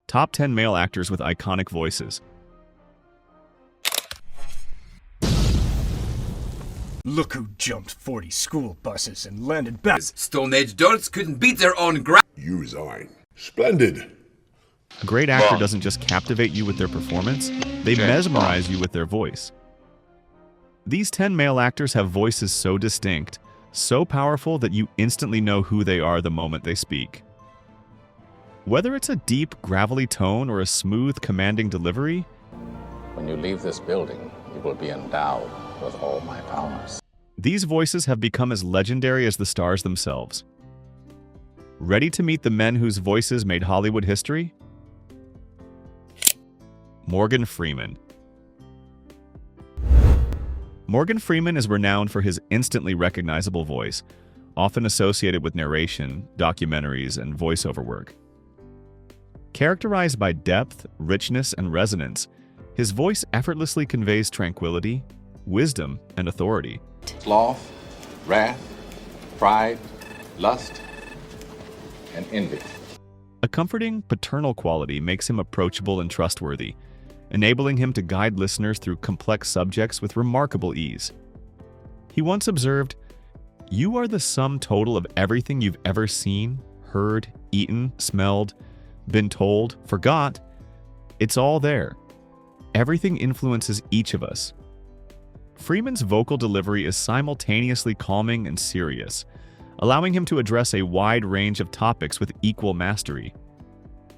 Top 10 male actors with iconic voices. Look who jumped 40 school buses and landed back. Stone Age adults couldn't beat their own ground. You resign. Splendid. A great actor doesn't just captivate you with their performance, they mesmerize you with their voice. These 10 male actors have voices so distinct, so powerful that you instantly know who they are the moment they speak. Whether it's a deep, gravelly tone or a smooth, commanding delivery, when you leave this building, you will be endowed with all my powers. These voices have become as legendary as the stars themselves. Ready to meet the men whose voices made Hollywood history? Morgan Freeman. Morgan Freeman is renowned for his instantly recognizable voice, often associated with narration, documentaries, and voiceover work. Characterized by depth, richness, and resonance, his voice effortlessly conveys tranquility, wisdom, and authority. Sloth, wrath, pride, lust, and envy. A comforting, paternal quality makes him approachable and trustworthy, enabling him to guide listeners through complex subjects with remarkable ease. He once observed, "You are the sum total of everything you've ever seen, heard, eaten, smelled, been told, forgot. It's all there. Everything influences each of us." Freeman's vocal delivery is simultaneously calming and serious, allowing him to address a wide range of topics with equal mastery.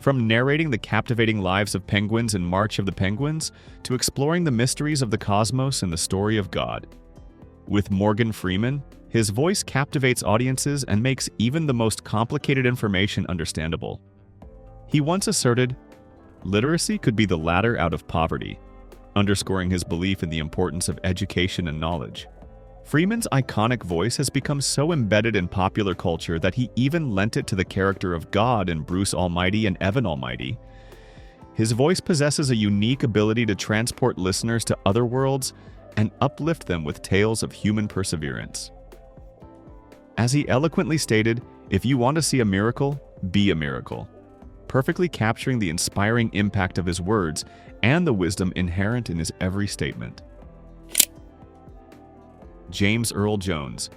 From narrating the captivating lives of penguins in March of the Penguins to exploring the mysteries of the cosmos and the story of God. With Morgan Freeman, his voice captivates audiences and makes even the most complicated information understandable. He once asserted, "Literacy could be the ladder out of poverty," underscoring his belief in the importance of education and knowledge. Freeman's iconic voice has become so embedded in popular culture that he even lent it to the character of God in Bruce Almighty and Evan Almighty. His voice possesses a unique ability to transport listeners to other worlds and uplift them with tales of human perseverance. As he eloquently stated, "If you want to see a miracle, be a miracle," perfectly capturing the inspiring impact of his words and the wisdom inherent in his every statement. James Earl Jones.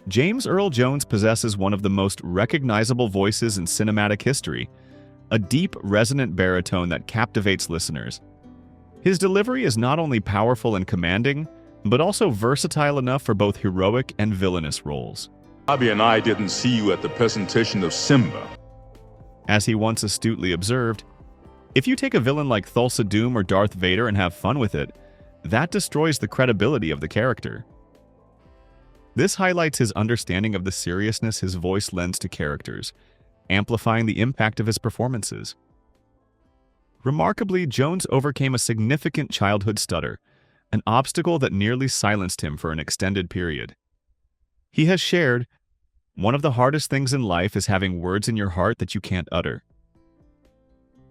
James Earl Jones possesses one of the most recognizable voices in cinematic history, a deep, resonant baritone that captivates listeners. His delivery is not only powerful and commanding, but also versatile enough for both heroic and villainous roles. Bobby and I didn't see you at the presentation of Simba. As he once astutely observed, "If you take a villain like Thulsa Doom or Darth Vader and have fun with it, that destroys the credibility of the character." This highlights his understanding of the seriousness his voice lends to characters, amplifying the impact of his performances. Remarkably, Jones overcame a significant childhood stutter, an obstacle that nearly silenced him for an extended period. He has shared, "One of the hardest things in life is having words in your heart that you can't utter."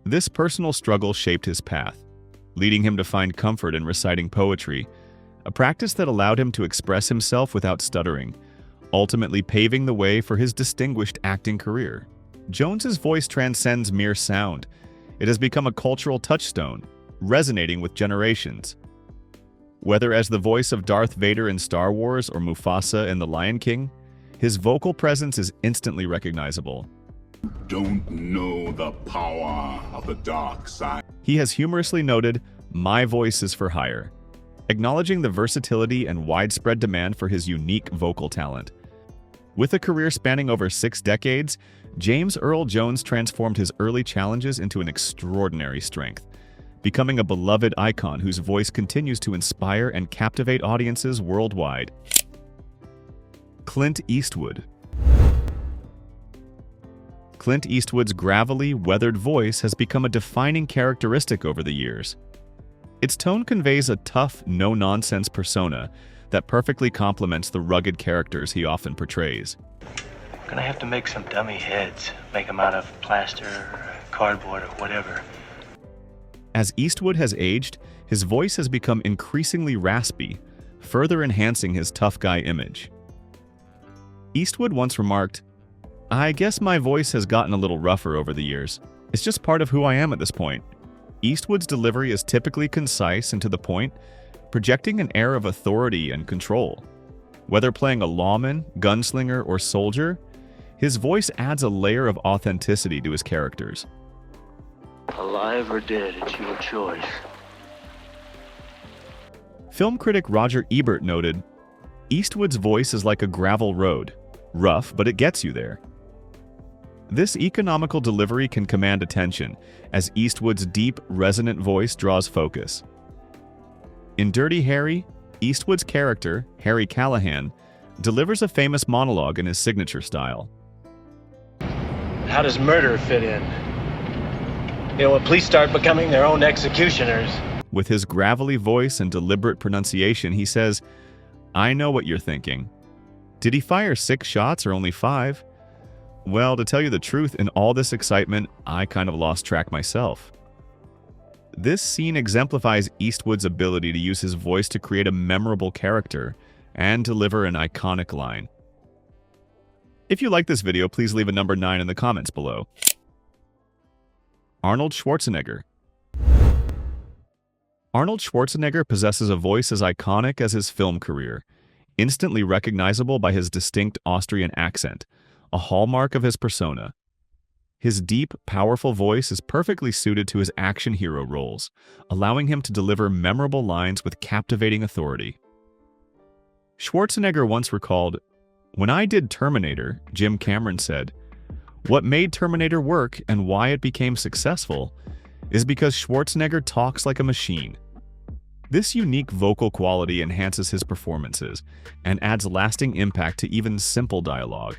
This personal struggle shaped his path, leading him to find comfort in reciting poetry, a practice that allowed him to express himself without stuttering, ultimately paving the way for his distinguished acting career. Jones's voice transcends mere sound. It has become a cultural touchstone, resonating with generations. Whether as the voice of Darth Vader in Star Wars or Mufasa in The Lion King, his vocal presence is instantly recognizable. Don't know the power of the dark side. He has humorously noted, "My voice is for hire," acknowledging the versatility and widespread demand for his unique vocal talent. With a career spanning over 6 decades, James Earl Jones transformed his early challenges into an extraordinary strength, becoming a beloved icon whose voice continues to inspire and captivate audiences worldwide. Clint Eastwood. Clint Eastwood's gravelly, weathered voice has become a defining characteristic over the years. Its tone conveys a tough, no-nonsense persona that perfectly complements the rugged characters he often portrays. I'm gonna have to make some dummy heads, make them out of plaster, or cardboard, or whatever. As Eastwood has aged, his voice has become increasingly raspy, further enhancing his tough guy image. Eastwood once remarked, I guess my voice has gotten a little rougher over the years. It's just part of who I am at this point. Eastwood's delivery is typically concise and to the point, projecting an air of authority and control. Whether playing a lawman, gunslinger, or soldier, his voice adds a layer of authenticity to his characters. Alive or dead, it's your choice. Film critic Roger Ebert noted, Eastwood's voice is like a gravel road, rough, but it gets you there. This economical delivery can command attention, as Eastwood's deep, resonant voice draws focus. In Dirty Harry, Eastwood's character, Harry Callahan, delivers a famous monologue in his signature style. How does murder fit in? You know, when police start becoming their own executioners. With his gravelly voice and deliberate pronunciation, he says, I know what you're thinking. Did he fire 6 shots or only 5? Well, to tell you the truth, in all this excitement, I kind of lost track myself. This scene exemplifies Eastwood's ability to use his voice to create a memorable character and deliver an iconic line. If you like this video, please leave a number 9 in the comments below. Arnold Schwarzenegger. Arnold Schwarzenegger possesses a voice as iconic as his film career, instantly recognizable by his distinct Austrian accent, a hallmark of his persona. His deep, powerful voice is perfectly suited to his action hero roles, allowing him to deliver memorable lines with captivating authority. Schwarzenegger once recalled, "When I did Terminator," Jim Cameron said, "what made Terminator work and why it became successful is because Schwarzenegger talks like a machine." This unique vocal quality enhances his performances and adds lasting impact to even simple dialogue.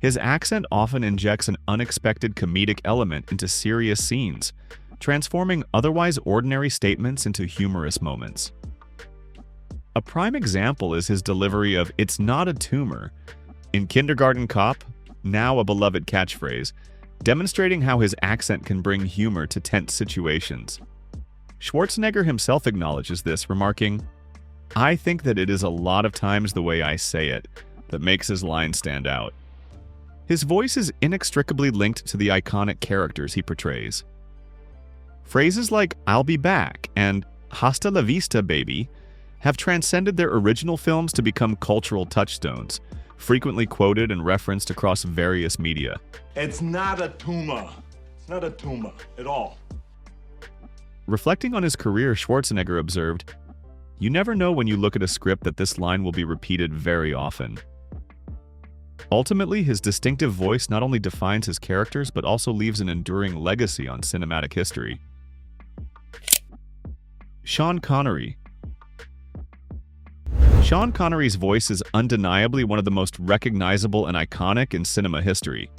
His accent often injects an unexpected comedic element into serious scenes, transforming otherwise ordinary statements into humorous moments. A prime example is his delivery of "It's not a tumor" in Kindergarten Cop, now a beloved catchphrase, demonstrating how his accent can bring humor to tense situations. Schwarzenegger himself acknowledges this, remarking, "I think that it is a lot of times the way I say it that makes his line stand out." His voice is inextricably linked to the iconic characters he portrays. Phrases like "I'll be back" and "Hasta la vista, baby" have transcended their original films to become cultural touchstones, frequently quoted and referenced across various media. It's not a tumor. It's not a tumor at all. Reflecting on his career, Schwarzenegger observed, "You never know when you look at a script that this line will be repeated very often." Ultimately, his distinctive voice not only defines his characters but also leaves an enduring legacy on cinematic history. Sean Connery. Sean Connery's voice is undeniably one of the most recognizable and iconic in cinema history.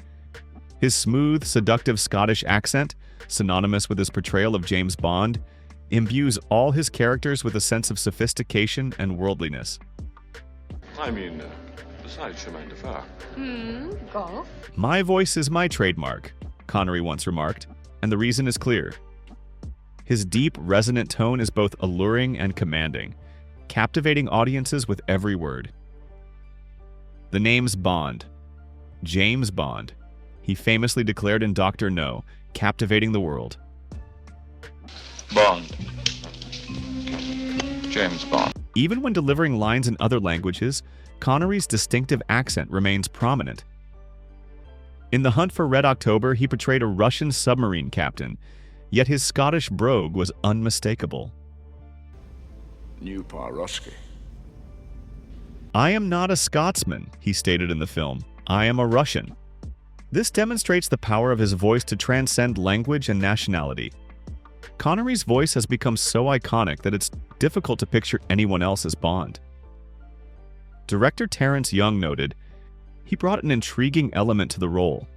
His smooth, seductive Scottish accent, synonymous with his portrayal of James Bond, imbues all his characters with a sense of sophistication and worldliness. Besides, you mind if I? Golf? "My voice is my trademark," Connery once remarked, and the reason is clear. His deep, resonant tone is both alluring and commanding, captivating audiences with every word. The name's Bond. James Bond. He famously declared in Dr. No, captivating the world. Bond. James Bond. Even when delivering lines in other languages, Connery's distinctive accent remains prominent. In The Hunt for Red October, he portrayed a Russian submarine captain, yet his Scottish brogue was unmistakable. New Paroski. "I am not a Scotsman," he stated in the film. "I am a Russian." This demonstrates the power of his voice to transcend language and nationality. Connery's voice has become so iconic that it's difficult to picture anyone else as Bond. Director Terrence Young noted, "He brought an intriguing element to the role.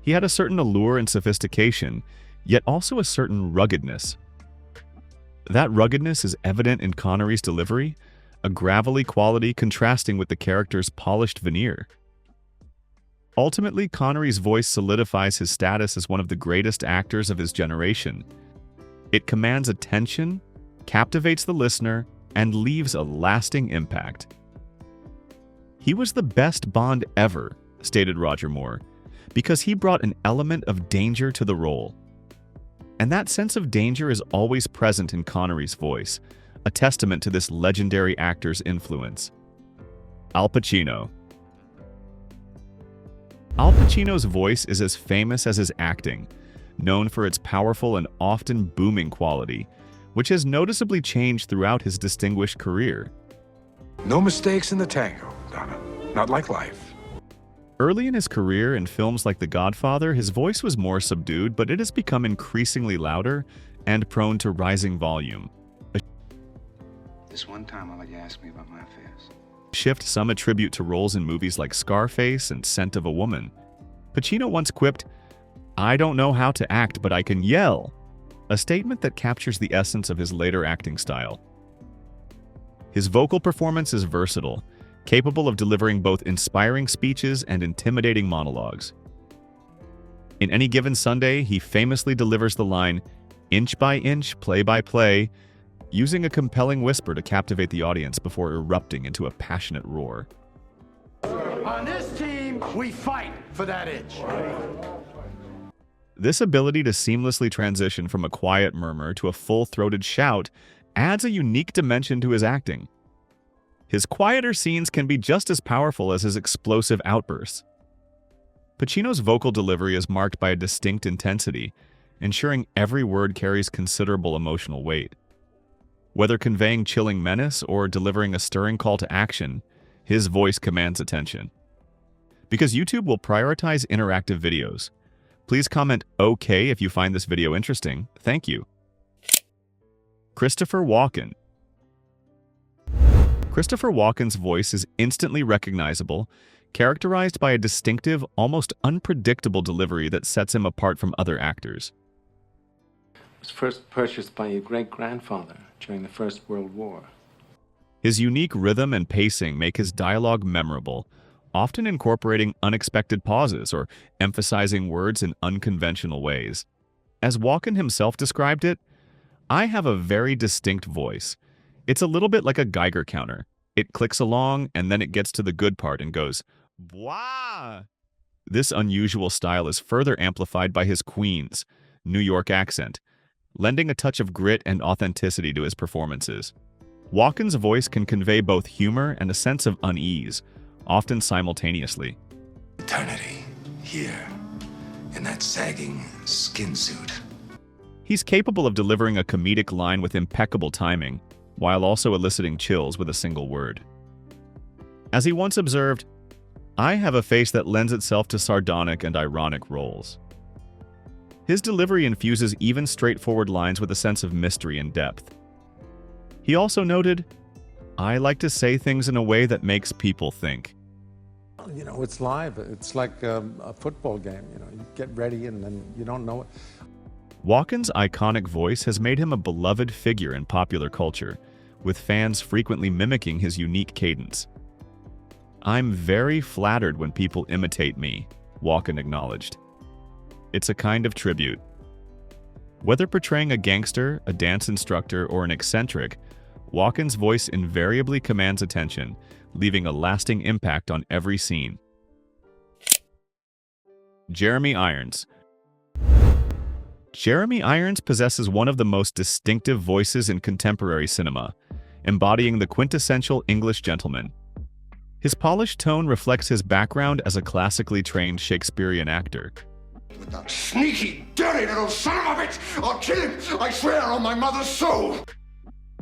He had a certain allure and sophistication, yet also a certain ruggedness. That ruggedness is evident in Connery's delivery, a gravelly quality contrasting with the character's polished veneer. Ultimately, Connery's voice solidifies his status as one of the greatest actors of his generation. It commands attention, captivates the listener, and leaves a lasting impact. "He was the best Bond ever," stated Roger Moore, because he brought an element of danger to the role. And that sense of danger is always present in Connery's voice, a testament to this legendary actor's influence. Al Pacino. Al Pacino's voice is as famous as his acting, known for its powerful and often booming quality, which has noticeably changed throughout his distinguished career. No mistakes in the tango, Donna. Not like life. Early in his career in films like The Godfather, his voice was more subdued, but it has become increasingly louder and prone to rising volume. This one time I'll let you ask me about my affairs. Shift some attribute to roles in movies like Scarface and Scent of a Woman. Pacino once quipped, "I don't know how to act, but I can yell," a statement that captures the essence of his later acting style. His vocal performance is versatile, capable of delivering both inspiring speeches and intimidating monologues. In Any Given Sunday, he famously delivers the line, "Inch by inch, play by play," using a compelling whisper to captivate the audience before erupting into a passionate roar. On this team, we fight for that inch. This ability to seamlessly transition from a quiet murmur to a full-throated shout adds a unique dimension to his acting. His quieter scenes can be just as powerful as his explosive outbursts. Pacino's vocal delivery is marked by a distinct intensity, ensuring every word carries considerable emotional weight. Whether conveying chilling menace or delivering a stirring call to action, his voice commands attention. Because YouTube will prioritize interactive videos, please comment "OK" if you find this video interesting. Thank you. Christopher Walken. Christopher Walken's voice is instantly recognizable, characterized by a distinctive, almost unpredictable delivery that sets him apart from other actors. It was first purchased by your great-grandfather during the First World War. His unique rhythm and pacing make his dialogue memorable, often incorporating unexpected pauses or emphasizing words in unconventional ways. As Walken himself described it, "I have a very distinct voice. It's a little bit like a Geiger counter. It clicks along and then it gets to the good part and goes, wah!" This unusual style is further amplified by his Queens, New York accent, lending a touch of grit and authenticity to his performances. Walken's voice can convey both humor and a sense of unease, often simultaneously. Eternity, here, in that sagging skin suit. He's capable of delivering a comedic line with impeccable timing, while also eliciting chills with a single word. As he once observed, "I have a face that lends itself to sardonic and ironic roles." His delivery infuses even straightforward lines with a sense of mystery and depth. He also noted, "I like to say things in a way that makes people think." You know, it's live. It's like a football game. You know, you get ready and then you don't know it. Walken's iconic voice has made him a beloved figure in popular culture, with fans frequently mimicking his unique cadence. "I'm very flattered when people imitate me," Walken acknowledged. It's a kind of tribute. Whether portraying a gangster, a dance instructor, or an eccentric, Walken's voice invariably commands attention, leaving a lasting impact on every scene. Jeremy Irons. Jeremy Irons possesses one of the most distinctive voices in contemporary cinema, embodying the quintessential English gentleman. His polished tone reflects his background as a classically trained Shakespearean actor. With that sneaky, dirty little son of a bitch! I'll kill him! I swear on my mother's soul!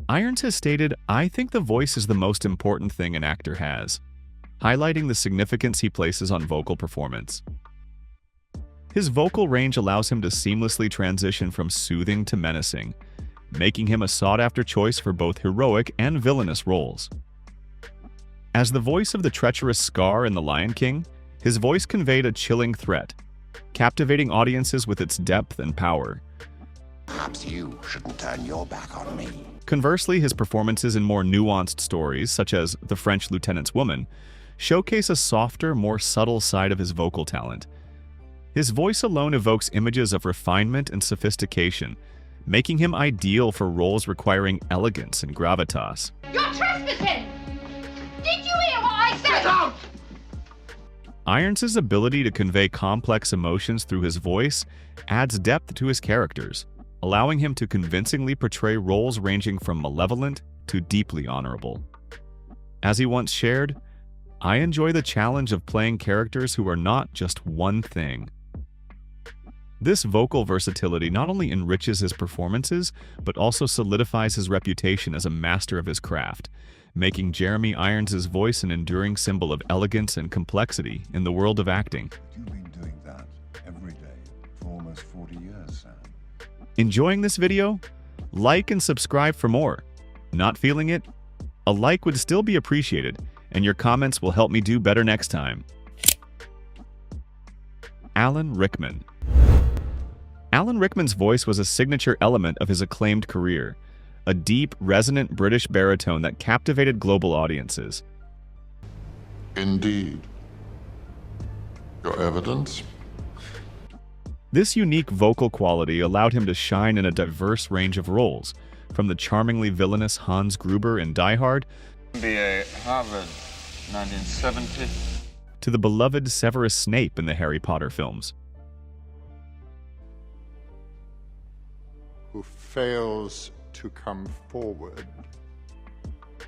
Irons has stated, "I think the voice is the most important thing an actor has," highlighting the significance he places on vocal performance. His vocal range allows him to seamlessly transition from soothing to menacing, making him a sought-after choice for both heroic and villainous roles. As the voice of the treacherous Scar in The Lion King, his voice conveyed a chilling threat, captivating audiences with its depth and power. Perhaps you shouldn't turn your back on me. Conversely, his performances in more nuanced stories, such as The French Lieutenant's Woman, showcase a softer, more subtle side of his vocal talent. His voice alone evokes images of refinement and sophistication, making him ideal for roles requiring elegance and gravitas. You're trespassing! Did you hear what I said? Get out! Irons' ability to convey complex emotions through his voice adds depth to his characters, allowing him to convincingly portray roles ranging from malevolent to deeply honorable. As he once shared, "I enjoy the challenge of playing characters who are not just one thing." This vocal versatility not only enriches his performances, but also solidifies his reputation as a master of his craft, making Jeremy Irons' voice an enduring symbol of elegance and complexity in the world of acting. You've been doing that every day for almost 40 years, Sam. Enjoying this video? Like and subscribe for more. Not feeling it? A like would still be appreciated, and your comments will help me do better next time. Alan Rickman. Alan Rickman's voice was a signature element of his acclaimed career, a deep, resonant British baritone that captivated global audiences. Indeed. Your evidence? This unique vocal quality allowed him to shine in a diverse range of roles, from the charmingly villainous Hans Gruber in Die Hard MBA, Harvard, 1970, to the beloved Severus Snape in the Harry Potter films. Who fails to come forward.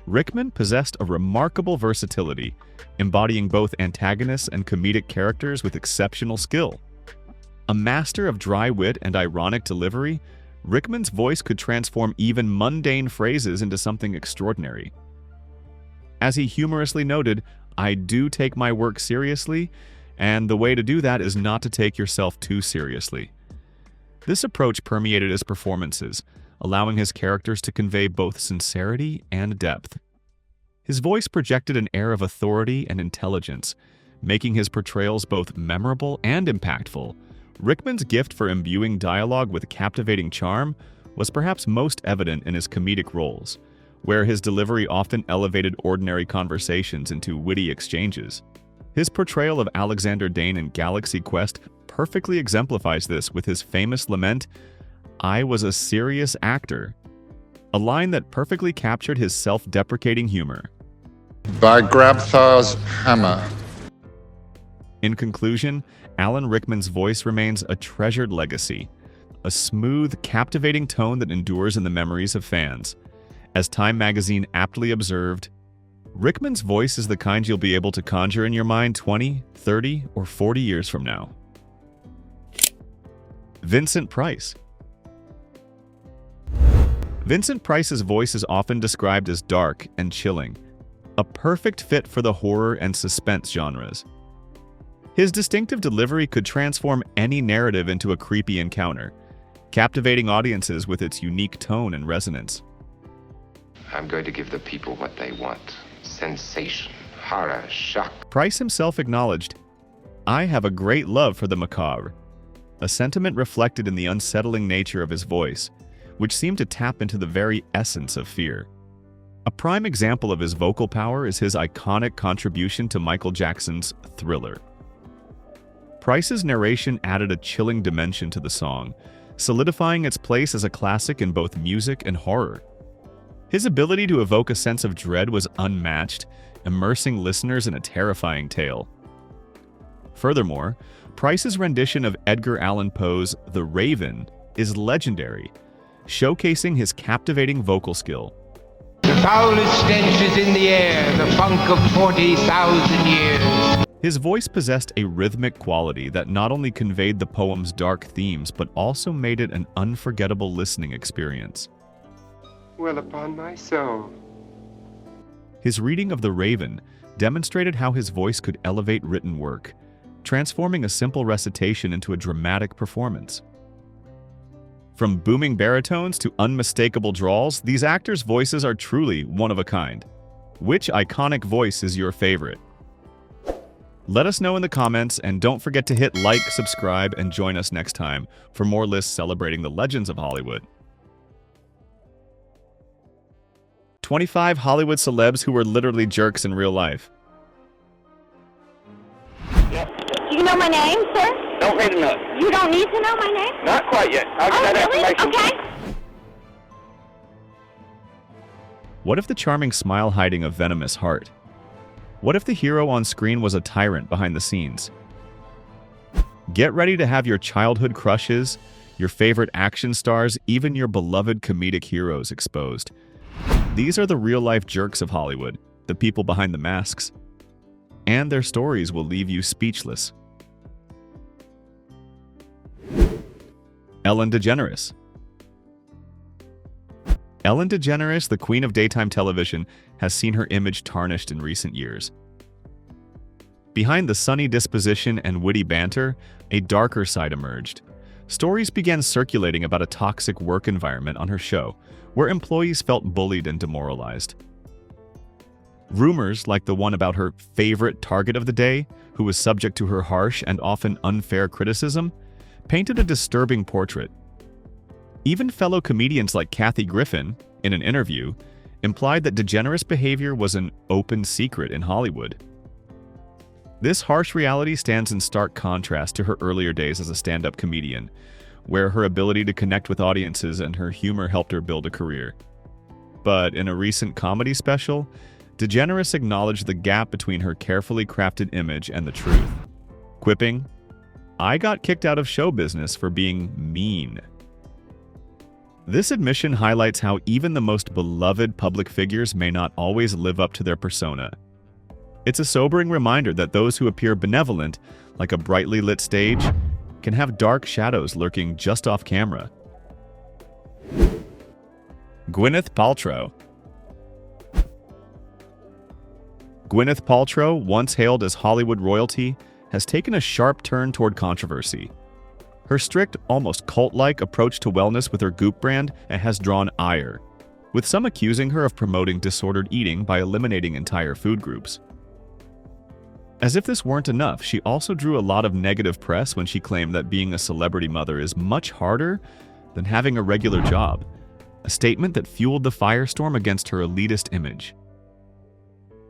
Rickman possessed a remarkable versatility, embodying both antagonists and comedic characters with exceptional skill. A master of dry wit and ironic delivery, Rickman's voice could transform even mundane phrases into something extraordinary. As he humorously noted, "I do take my work seriously, and the way to do that is not to take yourself too seriously." This approach permeated his performances, allowing his characters to convey both sincerity and depth. His voice projected an air of authority and intelligence, making his portrayals both memorable and impactful. Rickman's gift for imbuing dialogue with captivating charm was perhaps most evident in his comedic roles, where his delivery often elevated ordinary conversations into witty exchanges. His portrayal of Alexander Dane in Galaxy Quest perfectly exemplifies this with his famous lament, "I was a serious actor," a line that perfectly captured his self-deprecating humor. By Grabthar's hammer. In conclusion, Alan Rickman's voice remains a treasured legacy, a smooth, captivating tone that endures in the memories of fans. As Time magazine aptly observed, Rickman's voice is the kind you'll be able to conjure in your mind 20, 30, or 40 years from now. Vincent Price. Vincent Price's voice is often described as dark and chilling, a perfect fit for the horror and suspense genres. His distinctive delivery could transform any narrative into a creepy encounter, captivating audiences with its unique tone and resonance. I'm going to give the people what they want. Sensation, horror, shock. Price himself acknowledged, "I have a great love for the macabre," a sentiment reflected in the unsettling nature of his voice, which seemed to tap into the very essence of fear. A prime example of his vocal power is his iconic contribution to Michael Jackson's Thriller. Price's narration added a chilling dimension to the song, solidifying its place as a classic in both music and horror. His ability to evoke a sense of dread was unmatched, immersing listeners in a terrifying tale. Furthermore, Price's rendition of Edgar Allan Poe's The Raven is legendary, showcasing his captivating vocal skill. The foulest stench is in the air, the funk of 40,000 years. His voice possessed a rhythmic quality that not only conveyed the poem's dark themes, but also made it an unforgettable listening experience. Well, upon my soul. His reading of The Raven demonstrated how his voice could elevate written work, transforming a simple recitation into a dramatic performance. From booming baritones to unmistakable drawls, these actors' voices are truly one of a kind. Which iconic voice is your favorite? Let us know in the comments, and don't forget to hit like, subscribe, and join us next time for more lists celebrating the legends of Hollywood. 25 Hollywood celebs who were literally jerks in real life. Do you know my name, sir? Don't need to know. You don't need to know my name? Not quite yet. I'll get that really? information. Okay. What if the charming smile hiding a venomous heart? What if the hero on screen was a tyrant behind the scenes? Get ready to have your childhood crushes, your favorite action stars, even your beloved comedic heroes exposed. These are the real-life jerks of Hollywood, the people behind the masks. And their stories will leave you speechless. Ellen DeGeneres. Ellen DeGeneres, the queen of daytime television, has seen her image tarnished in recent years. Behind the sunny disposition and witty banter, a darker side emerged. Stories began circulating about a toxic work environment on her show, where employees felt bullied and demoralized. Rumors, like the one about her favorite target of the day, who was subject to her harsh and often unfair criticism, painted a disturbing portrait. Even fellow comedians like Kathy Griffin, in an interview, implied that DeGeneres' behavior was an open secret in Hollywood. This harsh reality stands in stark contrast to her earlier days as a stand-up comedian, where her ability to connect with audiences and her humor helped her build a career. But in a recent comedy special, DeGeneres acknowledged the gap between her carefully crafted image and the truth, quipping, "I got kicked out of show business for being mean." This admission highlights how even the most beloved public figures may not always live up to their persona. It's a sobering reminder that those who appear benevolent, like a brightly lit stage, can have dark shadows lurking just off camera. Gwyneth Paltrow. Gwyneth Paltrow, once hailed as Hollywood royalty, has taken a sharp turn toward controversy. Her strict, almost cult-like approach to wellness with her Goop brand has drawn ire, with some accusing her of promoting disordered eating by eliminating entire food groups. As if this weren't enough, she also drew a lot of negative press when she claimed that being a celebrity mother is much harder than having a regular job, a statement that fueled the firestorm against her elitist image.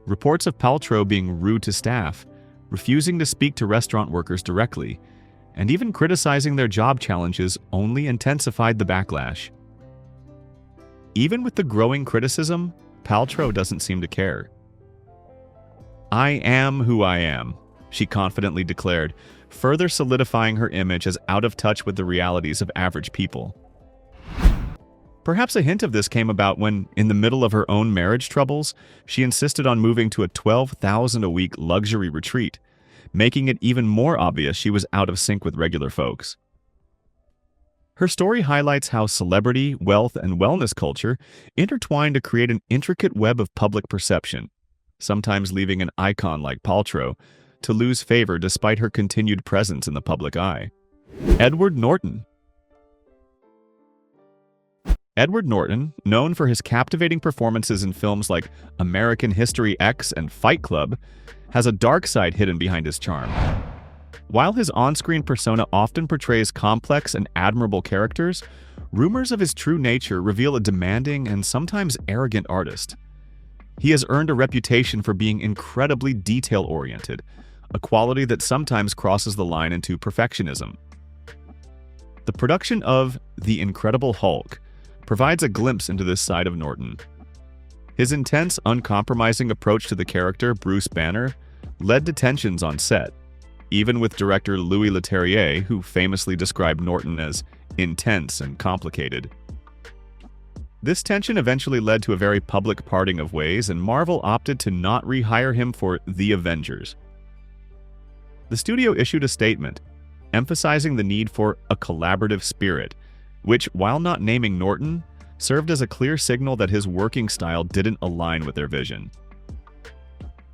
Reports of Paltrow being rude to staff, refusing to speak to restaurant workers directly, and even criticizing their job challenges only intensified the backlash. Even with the growing criticism, Paltrow doesn't seem to care. "I am who I am," she confidently declared, further solidifying her image as out of touch with the realities of average people. Perhaps a hint of this came about when, in the middle of her own marriage troubles, she insisted on moving to a $12,000 a week luxury retreat, making it even more obvious she was out of sync with regular folks. Her story highlights how celebrity, wealth, and wellness culture intertwine to create an intricate web of public perception, sometimes leaving an icon like Paltrow to lose favor despite her continued presence in the public eye. Edward Norton. Edward Norton, known for his captivating performances in films like American History X and Fight Club, has a dark side hidden behind his charm. While his on-screen persona often portrays complex and admirable characters, rumors of his true nature reveal a demanding and sometimes arrogant artist. He has earned a reputation for being incredibly detail-oriented, a quality that sometimes crosses the line into perfectionism. The production of The Incredible Hulk provides a glimpse into this side of Norton. His intense, uncompromising approach to the character, Bruce Banner, led to tensions on set, even with director Louis Leterrier, who famously described Norton as intense and complicated. This tension eventually led to a very public parting of ways, and Marvel opted to not rehire him for The Avengers. The studio issued a statement, emphasizing the need for a collaborative spirit, which, while not naming Norton, served as a clear signal that his working style didn't align with their vision.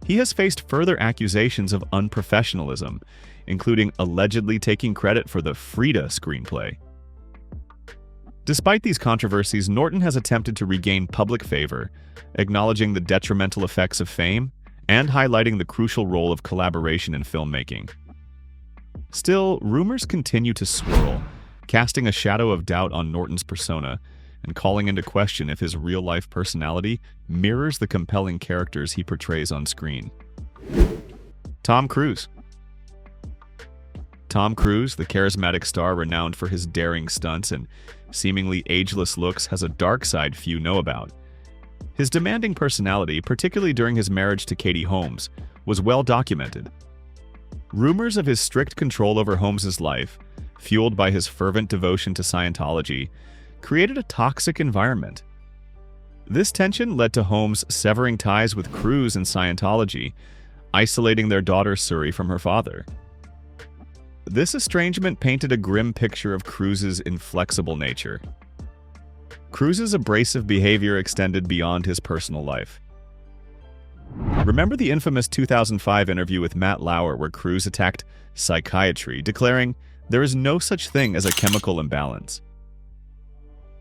He has faced further accusations of unprofessionalism, including allegedly taking credit for the Frida screenplay. Despite these controversies, Norton has attempted to regain public favor, acknowledging the detrimental effects of fame and highlighting the crucial role of collaboration in filmmaking. Still, rumors continue to swirl, casting a shadow of doubt on Norton's persona and calling into question if his real-life personality mirrors the compelling characters he portrays on screen. Tom Cruise. Tom Cruise, the charismatic star renowned for his daring stunts and seemingly ageless looks, has a dark side few know about. His demanding personality, particularly during his marriage to Katie Holmes, was well documented. Rumors of his strict control over Holmes's life, fueled by his fervent devotion to Scientology, created a toxic environment. This tension led to Holmes severing ties with Cruise and Scientology, isolating their daughter Suri from her father. This estrangement painted a grim picture of Cruise's inflexible nature. Cruise's abrasive behavior extended beyond his personal life. Remember the infamous 2005 interview with Matt Lauer where Cruise attacked psychiatry, declaring, "There is no such thing as a chemical imbalance."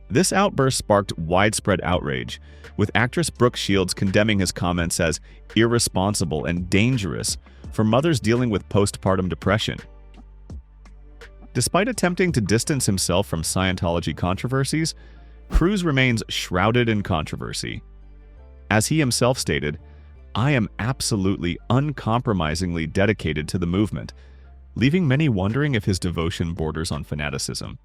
This outburst sparked widespread outrage, with actress Brooke Shields condemning his comments as irresponsible and dangerous for mothers dealing with postpartum depression. Despite attempting to distance himself from Scientology controversies, Cruise remains shrouded in controversy. As he himself stated, "I am absolutely uncompromisingly dedicated to the movement," leaving many wondering if his devotion borders on fanaticism.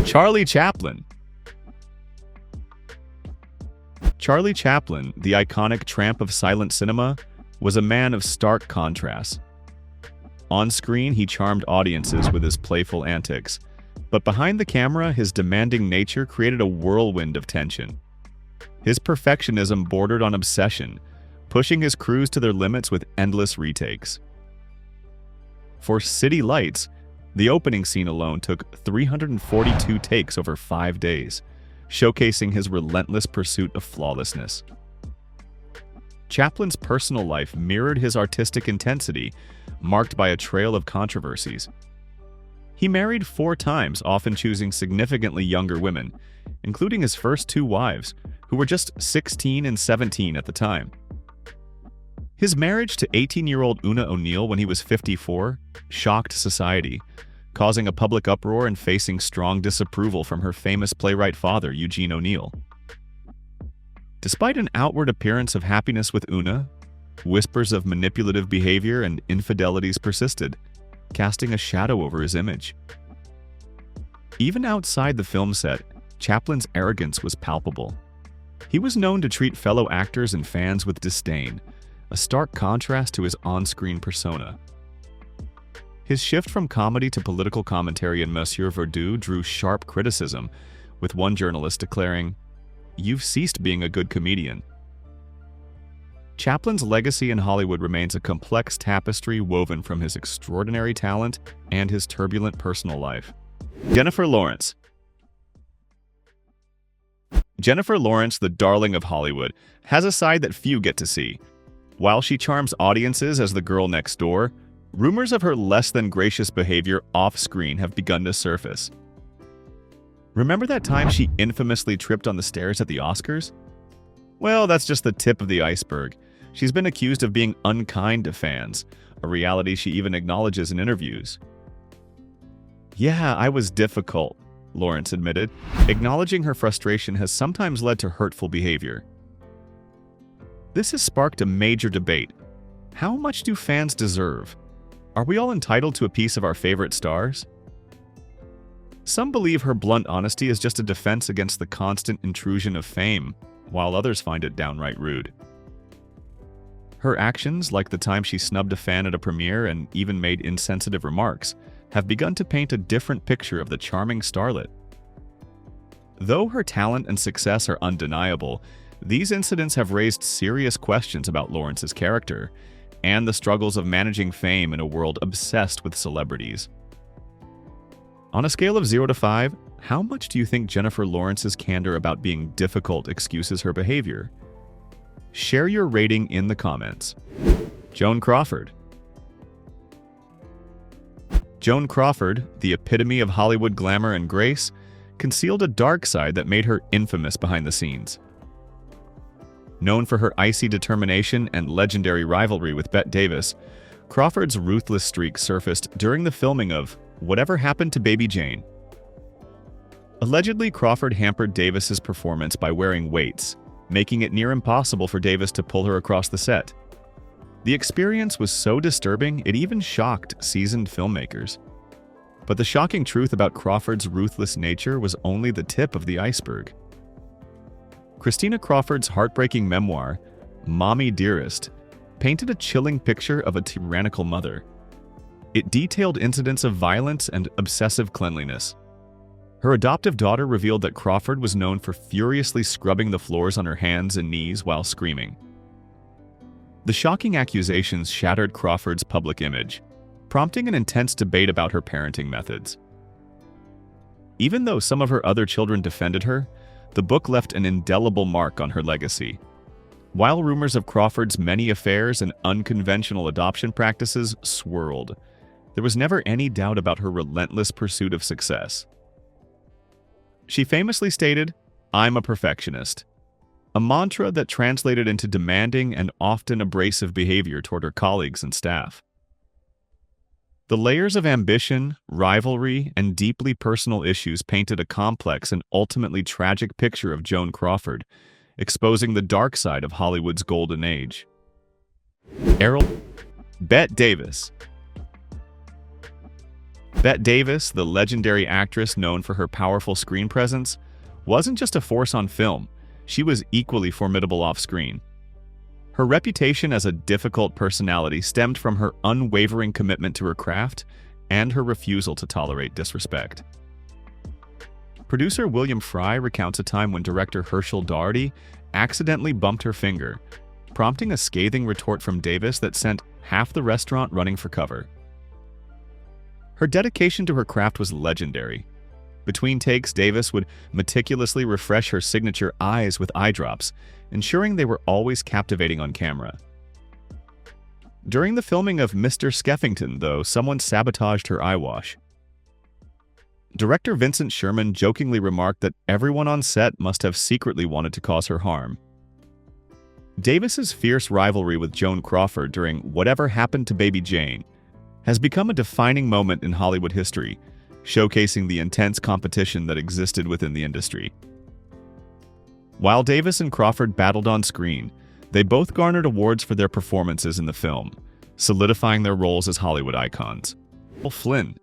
Charlie Chaplin. Charlie Chaplin, the iconic tramp of silent cinema, was a man of stark contrasts. On screen, he charmed audiences with his playful antics, but behind the camera, his demanding nature created a whirlwind of tension. His perfectionism bordered on obsession, pushing his crews to their limits with endless retakes. For City Lights, the opening scene alone took 342 takes over 5 days, showcasing his relentless pursuit of flawlessness. Chaplin's personal life mirrored his artistic intensity, marked by a trail of controversies. He married 4 times, often choosing significantly younger women, including his first 2 wives, who were just 16 and 17 at the time. His marriage to 18-year-old Una O'Neill when he was 54 shocked society, causing a public uproar and facing strong disapproval from her famous playwright father, Eugene O'Neill. Despite an outward appearance of happiness with Una, whispers of manipulative behavior and infidelities persisted, casting a shadow over his image. Even outside the film set, Chaplin's arrogance was palpable. He was known to treat fellow actors and fans with disdain, a stark contrast to his on-screen persona. His shift from comedy to political commentary in Monsieur Verdoux drew sharp criticism, with one journalist declaring, "You've ceased being a good comedian." Chaplin's legacy in Hollywood remains a complex tapestry woven from his extraordinary talent and his turbulent personal life. Jennifer Lawrence. Jennifer Lawrence, the darling of Hollywood, has a side that few get to see. While she charms audiences as the girl next door, rumors of her less-than-gracious behavior off-screen have begun to surface. Remember that time she infamously tripped on the stairs at the Oscars? Well, that's just the tip of the iceberg. She's been accused of being unkind to fans, a reality she even acknowledges in interviews. "Yeah, I was difficult," Lawrence admitted. Acknowledging her frustration has sometimes led to hurtful behavior. This has sparked a major debate. How much do fans deserve? Are we all entitled to a piece of our favorite stars? Some believe her blunt honesty is just a defense against the constant intrusion of fame, while others find it downright rude. Her actions, like the time she snubbed a fan at a premiere and even made insensitive remarks, have begun to paint a different picture of the charming starlet. Though her talent and success are undeniable, these incidents have raised serious questions about Lawrence's character and the struggles of managing fame in a world obsessed with celebrities. On a scale of 0 to 5, how much do you think Jennifer Lawrence's candor about being difficult excuses her behavior? Share your rating in the comments. Joan Crawford. Joan Crawford, the epitome of Hollywood glamour and grace, concealed a dark side that made her infamous behind the scenes. Known for her icy determination and legendary rivalry with Bette Davis, Crawford's ruthless streak surfaced during the filming of Whatever Happened to Baby Jane. Allegedly, Crawford hampered Davis's performance by wearing weights, making it near impossible for Davis to pull her across the set. The experience was so disturbing, it even shocked seasoned filmmakers. But the shocking truth about Crawford's ruthless nature was only the tip of the iceberg. Christina Crawford's heartbreaking memoir, Mommy Dearest, painted a chilling picture of a tyrannical mother. It detailed incidents of violence and obsessive cleanliness. Her adoptive daughter revealed that Crawford was known for furiously scrubbing the floors on her hands and knees while screaming. The shocking accusations shattered Crawford's public image, prompting an intense debate about her parenting methods. Even though some of her other children defended her, the book left an indelible mark on her legacy. While rumors of Crawford's many affairs and unconventional adoption practices swirled, there was never any doubt about her relentless pursuit of success. She famously stated, "I'm a perfectionist," a mantra that translated into demanding and often abrasive behavior toward her colleagues and staff. The layers of ambition, rivalry, and deeply personal issues painted a complex and ultimately tragic picture of Joan Crawford, exposing the dark side of Hollywood's golden age. Bette Davis. Bette Davis, the legendary actress known for her powerful screen presence, wasn't just a force on film, she was equally formidable off-screen. Her reputation as a difficult personality stemmed from her unwavering commitment to her craft and her refusal to tolerate disrespect. Producer William Fry recounts a time when director Herschel Doherty accidentally bumped her finger, prompting a scathing retort from Davis that sent half the restaurant running for cover. Her dedication to her craft was legendary. Between takes, Davis would meticulously refresh her signature eyes with eye drops, ensuring they were always captivating on camera. During the filming of Mr. Skeffington, though, someone sabotaged her eye wash. Director Vincent Sherman jokingly remarked that everyone on set must have secretly wanted to cause her harm. Davis's fierce rivalry with Joan Crawford during Whatever Happened to Baby Jane has become a defining moment in Hollywood history, showcasing the intense competition that existed within the industry. While Davis and Crawford battled on screen, they both garnered awards for their performances in the film, solidifying their roles as Hollywood icons. Errol Flynn.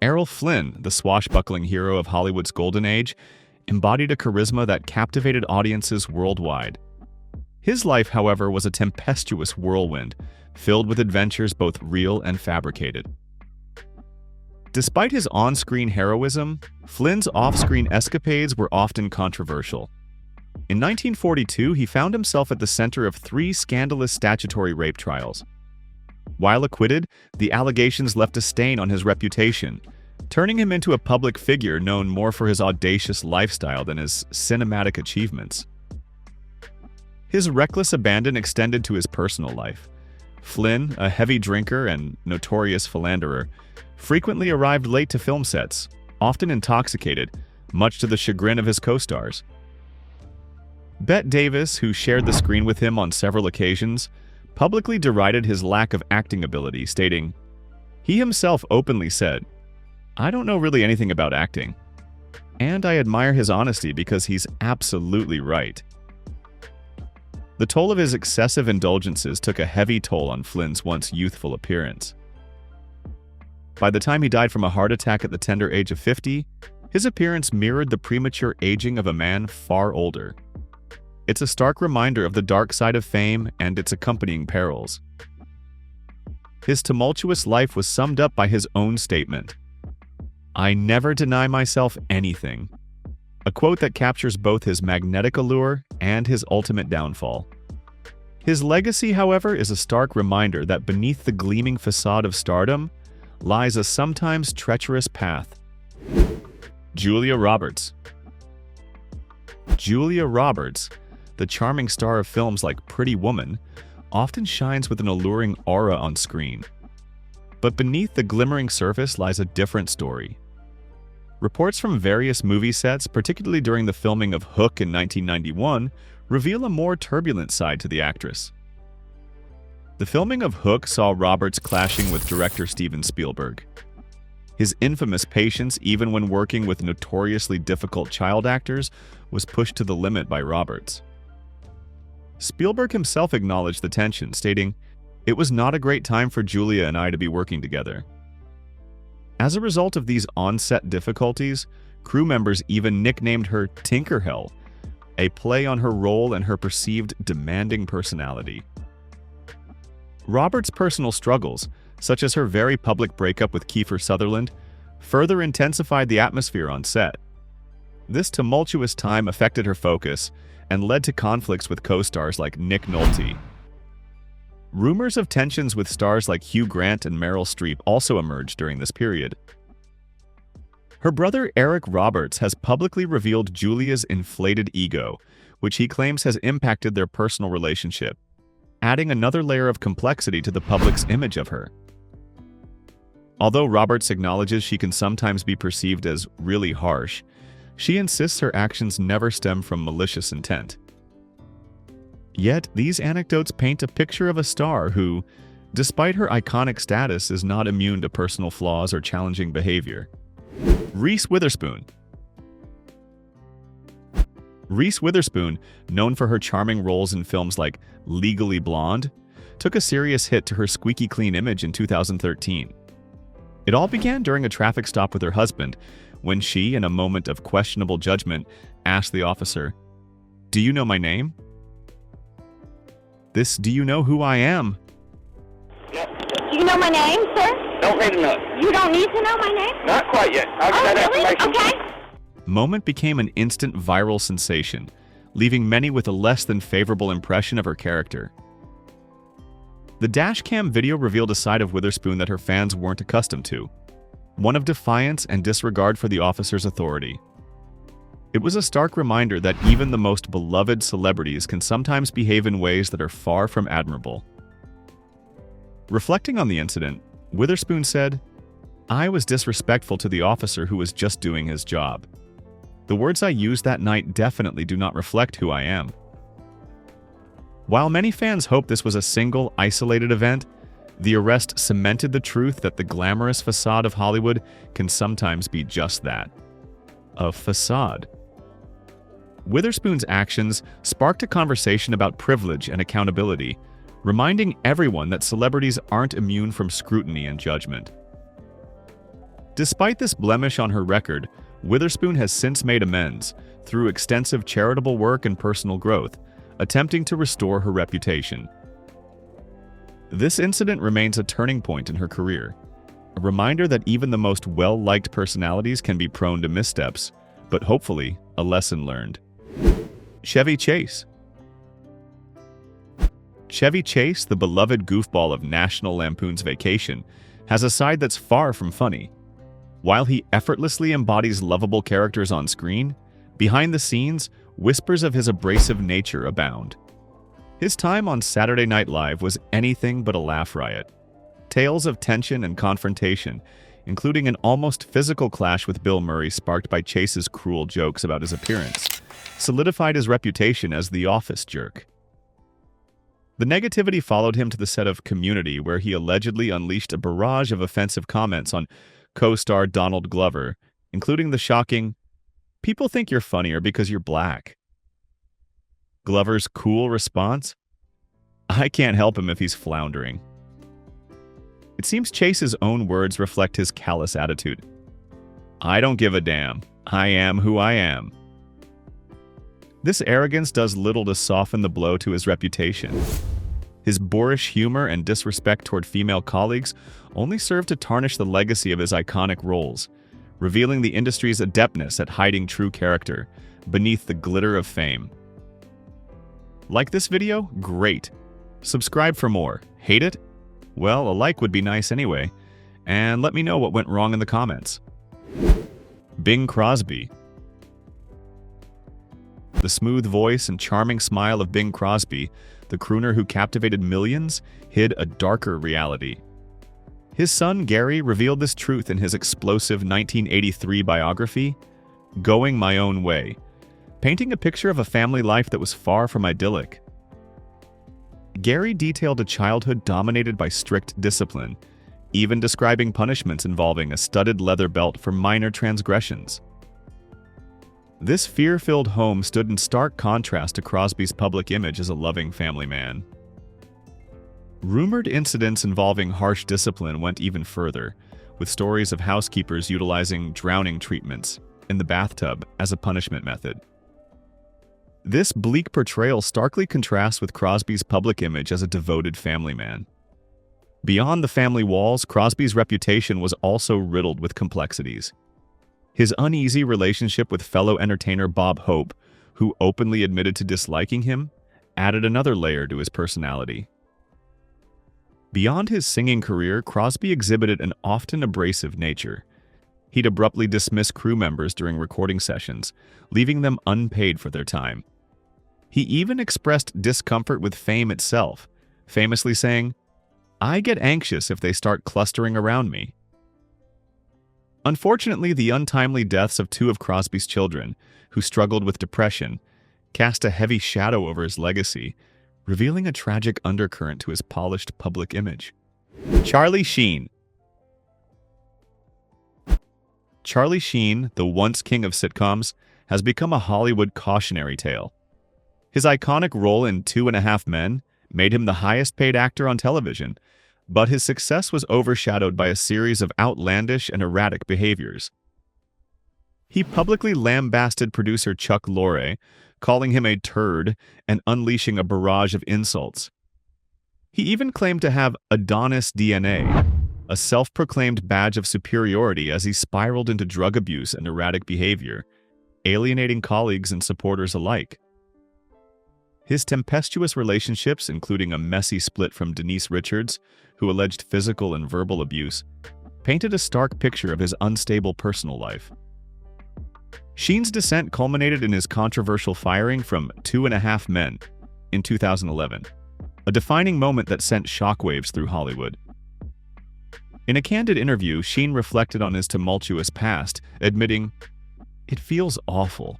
Errol Flynn, the swashbuckling hero of Hollywood's golden age, embodied a charisma that captivated audiences worldwide. His life, however, was a tempestuous whirlwind, filled with adventures both real and fabricated. Despite his on-screen heroism, Flynn's off-screen escapades were often controversial. In 1942, he found himself at the center of 3 scandalous statutory rape trials. While acquitted, the allegations left a stain on his reputation, turning him into a public figure known more for his audacious lifestyle than his cinematic achievements. His reckless abandon extended to his personal life. Flynn, a heavy drinker and notorious philanderer, frequently arrived late to film sets, often intoxicated, much to the chagrin of his co-stars. Bette Davis, who shared the screen with him on several occasions, publicly derided his lack of acting ability, stating, "He himself openly said, 'I don't know really anything about acting. And I admire his honesty because he's absolutely right.'" The toll of his excessive indulgences took a heavy toll on Flynn's once youthful appearance. By the time he died from a heart attack at the tender age of 50, his appearance mirrored the premature aging of a man far older. It's a stark reminder of the dark side of fame and its accompanying perils. His tumultuous life was summed up by his own statement, "I never deny myself anything," a quote that captures both his magnetic allure and his ultimate downfall. His legacy, however, is a stark reminder that beneath the gleaming facade of stardom lies a sometimes treacherous path. Julia Roberts. Julia Roberts, the charming star of films like Pretty Woman, often shines with an alluring aura on screen. But beneath the glimmering surface lies a different story. Reports from various movie sets, particularly during the filming of Hook in 1991, reveal a more turbulent side to the actress. The filming of Hook saw Roberts clashing with director Steven Spielberg. His infamous patience, even when working with notoriously difficult child actors, was pushed to the limit by Roberts. Spielberg himself acknowledged the tension, stating, "It was not a great time for Julia and I to be working together. As a result of these on-set difficulties, crew members even nicknamed her Tinkerhell, a play on her role and her perceived demanding personality. Roberts' personal struggles, such as her very public breakup with Kiefer Sutherland, further intensified the atmosphere on set. This tumultuous time affected her focus and led to conflicts with co-stars like Nick Nolte. Rumors of tensions with stars like Hugh Grant and Meryl Streep also emerged during this period. Her brother Eric Roberts has publicly revealed Julia's inflated ego, which he claims has impacted their personal relationship, adding another layer of complexity to the public's image of her. Although Roberts acknowledges she can sometimes be perceived as really harsh, she insists her actions never stem from malicious intent. Yet, these anecdotes paint a picture of a star who, despite her iconic status, is not immune to personal flaws or challenging behavior. Reese Witherspoon. Reese Witherspoon, known for her charming roles in films like Legally Blonde, took a serious hit to her squeaky clean image in 2013. It all began during a traffic stop with her husband, when she, in a moment of questionable judgment, asked the officer, "Do you know my name?" This "do you know who I am?" Do you know my name, sir? Don't need to know. You don't need to know my name? Not quite yet. I'll get that really? information. Okay. Moment became an instant viral sensation, leaving many with a less than favorable impression of her character. The dashcam video revealed a side of Witherspoon that her fans weren't accustomed to, one of defiance and disregard for the officer's authority. It was a stark reminder that even the most beloved celebrities can sometimes behave in ways that are far from admirable. Reflecting on the incident, Witherspoon said, "I was disrespectful to the officer who was just doing his job. The words I used that night definitely do not reflect who I am." While many fans hope this was a single, isolated event, the arrest cemented the truth that the glamorous facade of Hollywood can sometimes be just that, a facade. Witherspoon's actions sparked a conversation about privilege and accountability, reminding everyone that celebrities aren't immune from scrutiny and judgment. Despite this blemish on her record, Witherspoon has since made amends through extensive charitable work and personal growth, attempting to restore her reputation. This incident remains a turning point in her career, a reminder that even the most well-liked personalities can be prone to missteps, but hopefully a lesson learned. Chevy Chase. Chevy Chase, the beloved goofball of National Lampoon's Vacation, has a side that's far from funny. While he effortlessly embodies lovable characters on screen, behind the scenes, whispers of his abrasive nature abound. His time on Saturday Night Live was anything but a laugh riot. Tales of tension and confrontation, including an almost physical clash with Bill Murray sparked by Chase's cruel jokes about his appearance, solidified his reputation as the office jerk. The negativity followed him to the set of Community, where he allegedly unleashed a barrage of offensive comments on co-star Donald Glover, including the shocking, "People think you're funnier because you're black." Glover's cool response? "I can't help him if he's floundering." It seems Chase's own words reflect his callous attitude. "I don't give a damn. I am who I am." This arrogance does little to soften the blow to his reputation. His boorish humor and disrespect toward female colleagues only serve to tarnish the legacy of his iconic roles, revealing the industry's adeptness at hiding true character beneath the glitter of fame. Like this video? Great. Subscribe for more. Hate it? Well, a like would be nice anyway. And let me know what went wrong in the comments. Bing Crosby. The smooth voice and charming smile of Bing Crosby, the crooner who captivated millions, hid a darker reality. His son Gary revealed this truth in his explosive 1983 biography, Going My Own Way, painting a picture of a family life that was far from idyllic. Gary detailed a childhood dominated by strict discipline, even describing punishments involving a studded leather belt for minor transgressions. This fear-filled home stood in stark contrast to Crosby's public image as a loving family man. Rumored incidents involving harsh discipline went even further, with stories of housekeepers utilizing drowning treatments in the bathtub as a punishment method. This bleak portrayal starkly contrasts with Crosby's public image as a devoted family man. Beyond the family walls, Crosby's reputation was also riddled with complexities. His uneasy relationship with fellow entertainer Bob Hope, who openly admitted to disliking him, added another layer to his personality. Beyond his singing career, Crosby exhibited an often abrasive nature. He'd abruptly dismiss crew members during recording sessions, leaving them unpaid for their time. He even expressed discomfort with fame itself, famously saying, "I get anxious if they start clustering around me." Unfortunately, the untimely deaths of two of Crosby's children, who struggled with depression, cast a heavy shadow over his legacy, revealing a tragic undercurrent to his polished public image. Charlie Sheen. Charlie Sheen, the once king of sitcoms, has become a Hollywood cautionary tale. His iconic role in 2.5 Men made him the highest-paid actor on television, but his success was overshadowed by a series of outlandish and erratic behaviors. He publicly lambasted producer Chuck Lorre, calling him a turd and unleashing a barrage of insults. He even claimed to have Adonis DNA, a self-proclaimed badge of superiority, as he spiraled into drug abuse and erratic behavior, alienating colleagues and supporters alike. His tempestuous relationships, including a messy split from Denise Richards, who alleged physical and verbal abuse, painted a stark picture of his unstable personal life. Sheen's descent culminated in his controversial firing from 2.5 Men in 2011, a defining moment that sent shockwaves through Hollywood. In a candid interview, Sheen reflected on his tumultuous past, admitting, "It feels awful.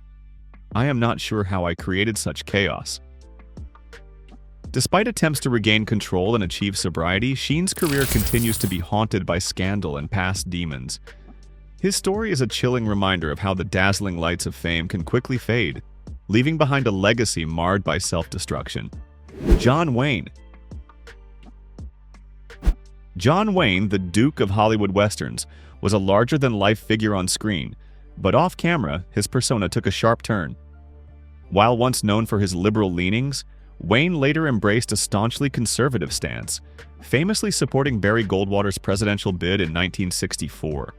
I am not sure how I created such chaos." Despite attempts to regain control and achieve sobriety, Sheen's career continues to be haunted by scandal and past demons. His story is a chilling reminder of how the dazzling lights of fame can quickly fade, leaving behind a legacy marred by self-destruction. John Wayne. John Wayne, the Duke of Hollywood Westerns, was a larger-than-life figure on screen, but off-camera, his persona took a sharp turn. While once known for his liberal leanings, Wayne later embraced a staunchly conservative stance, famously supporting Barry Goldwater's presidential bid in 1964,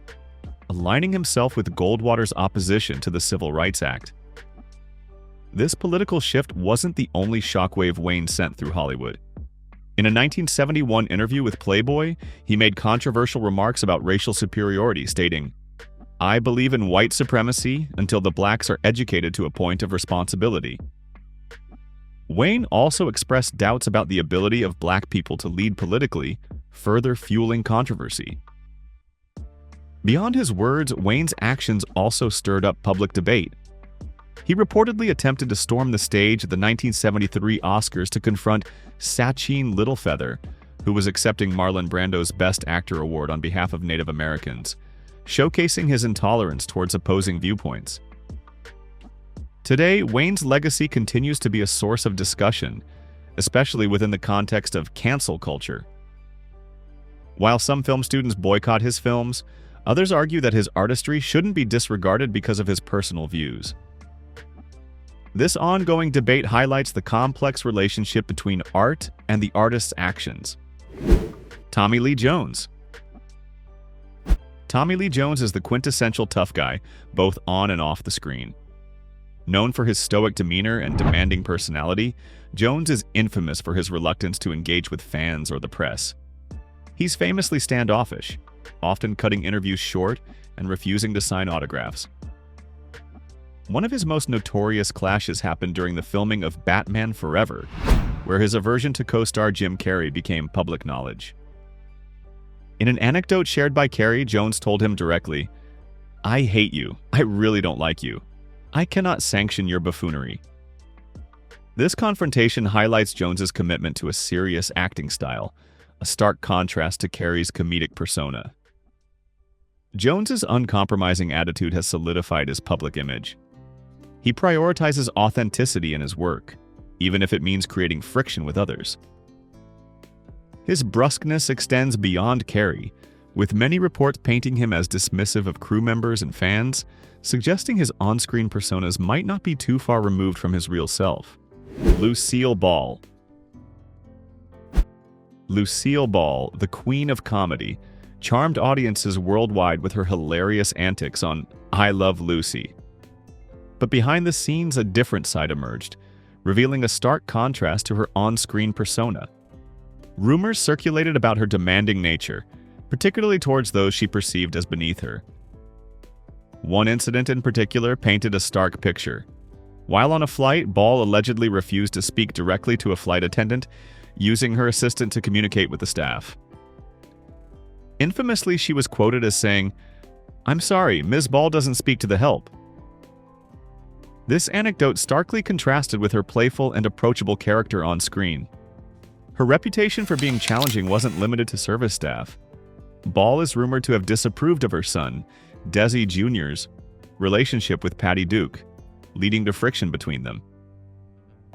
aligning himself with Goldwater's opposition to the Civil Rights Act. This political shift wasn't the only shockwave Wayne sent through Hollywood. In a 1971 interview with Playboy, he made controversial remarks about racial superiority, stating, "I believe in white supremacy until the blacks are educated to a point of responsibility." Wayne also expressed doubts about the ability of black people to lead politically, further fueling controversy. Beyond his words, Wayne's actions also stirred up public debate. He reportedly attempted to storm the stage at the 1973 Oscars to confront Sachin Littlefeather, who was accepting Marlon Brando's Best Actor award on behalf of Native Americans, showcasing his intolerance towards opposing viewpoints. Today, Wayne's legacy continues to be a source of discussion, especially within the context of cancel culture. While some film students boycott his films, others argue that his artistry shouldn't be disregarded because of his personal views. This ongoing debate highlights the complex relationship between art and the artist's actions. Tommy Lee Jones. Tommy Lee Jones is the quintessential tough guy, both on and off the screen. Known for his stoic demeanor and demanding personality, Jones is infamous for his reluctance to engage with fans or the press. He's famously standoffish, often cutting interviews short and refusing to sign autographs. One of his most notorious clashes happened during the filming of Batman Forever, where his aversion to co-star Jim Carrey became public knowledge. In an anecdote shared by Carrey, Jones told him directly, "I hate you. I really don't like you. I cannot sanction your buffoonery." This confrontation highlights Jones's commitment to a serious acting style, a stark contrast to Carrey's comedic persona. Jones's uncompromising attitude has solidified his public image. He prioritizes authenticity in his work, even if it means creating friction with others. His brusqueness extends beyond Carrey, with many reports painting him as dismissive of crew members and fans, suggesting his on-screen personas might not be too far removed from his real self. Lucille Ball. Lucille Ball, the queen of comedy, charmed audiences worldwide with her hilarious antics on I Love Lucy. But behind the scenes, a different side emerged, revealing a stark contrast to her on-screen persona. Rumors circulated about her demanding nature, particularly towards those she perceived as beneath her. One incident in particular painted a stark picture. While on a flight, Ball allegedly refused to speak directly to a flight attendant, using her assistant to communicate with the staff. Infamously, she was quoted as saying, "I'm sorry, Ms. Ball doesn't speak to the help." This anecdote starkly contrasted with her playful and approachable character on screen. Her reputation for being challenging wasn't limited to service staff. Ball is rumored to have disapproved of her son, Desi Jr.'s, relationship with Patty Duke, leading to friction between them.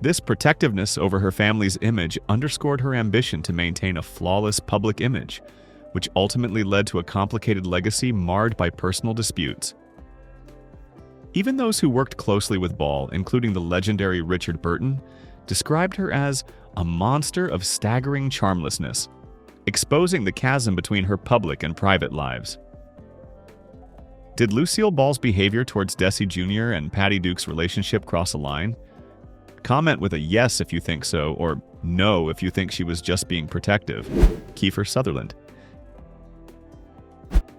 This protectiveness over her family's image underscored her ambition to maintain a flawless public image, which ultimately led to a complicated legacy marred by personal disputes. Even those who worked closely with Ball, including the legendary Richard Burton, described her as a monster of staggering charmlessness, exposing the chasm between her public and private lives. Did Lucille Ball's behavior towards Desi Jr. and Patty Duke's relationship cross a line? Comment with a yes if you think so, or no if you think she was just being protective. Kiefer Sutherland.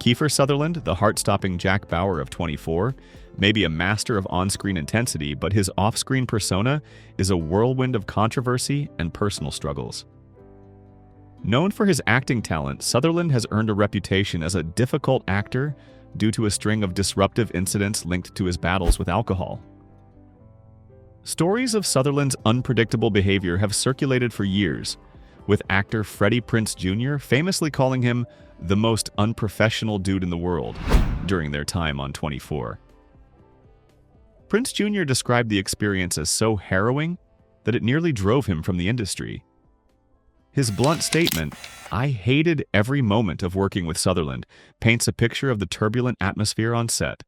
Kiefer Sutherland, the heart-stopping Jack Bauer of 24, may be a master of on-screen intensity, but his off-screen persona is a whirlwind of controversy and personal struggles. Known for his acting talent, Sutherland has earned a reputation as a difficult actor due to a string of disruptive incidents linked to his battles with alcohol. Stories of Sutherland's unpredictable behavior have circulated for years, with actor Freddie Prinze Jr. famously calling him the most unprofessional dude in the world during their time on 24. Prinze Jr. described the experience as so harrowing that it nearly drove him from the industry. His blunt statement, "I hated every moment of working with Sutherland," paints a picture of the turbulent atmosphere on set.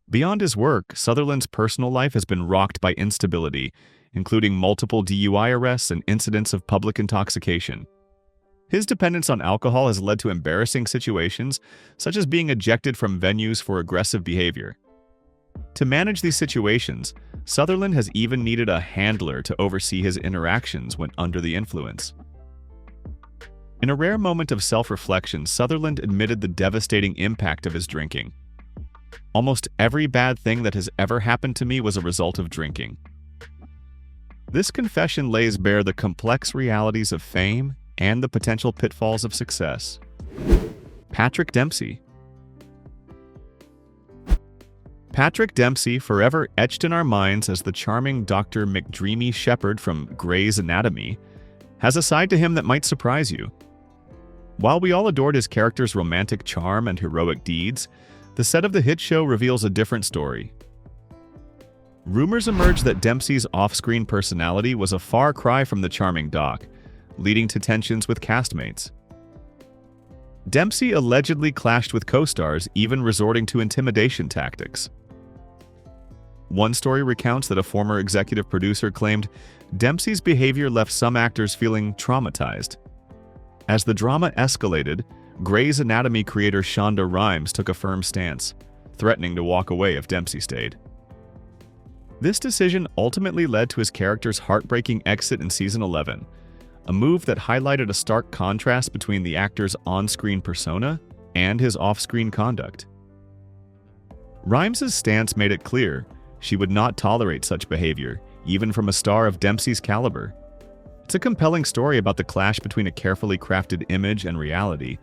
Beyond his work, Sutherland's personal life has been rocked by instability, including multiple DUI arrests and incidents of public intoxication. His dependence on alcohol has led to embarrassing situations, such as being ejected from venues for aggressive behavior. To manage these situations, Sutherland has even needed a handler to oversee his interactions when under the influence. In a rare moment of self-reflection, Sutherland admitted the devastating impact of his drinking. "Almost every bad thing that has ever happened to me was a result of drinking." This confession lays bare the complex realities of fame and the potential pitfalls of success. Patrick Dempsey. Patrick Dempsey, forever etched in our minds as the charming Dr. McDreamy Shepherd from Grey's Anatomy, has a side to him that might surprise you. While we all adored his character's romantic charm and heroic deeds, the set of the hit show reveals a different story. Rumors emerged that Dempsey's off-screen personality was a far cry from the charming Doc, leading to tensions with castmates. Dempsey allegedly clashed with co-stars, even resorting to intimidation tactics. One story recounts that a former executive producer claimed Dempsey's behavior left some actors feeling traumatized. As the drama escalated, Grey's Anatomy creator Shonda Rhimes took a firm stance, threatening to walk away if Dempsey stayed. This decision ultimately led to his character's heartbreaking exit in season 11, a move that highlighted a stark contrast between the actor's on-screen persona and his off-screen conduct. Rhimes' stance made it clear she would not tolerate such behavior, even from a star of Dempsey's caliber. It's a compelling story about the clash between a carefully crafted image and reality,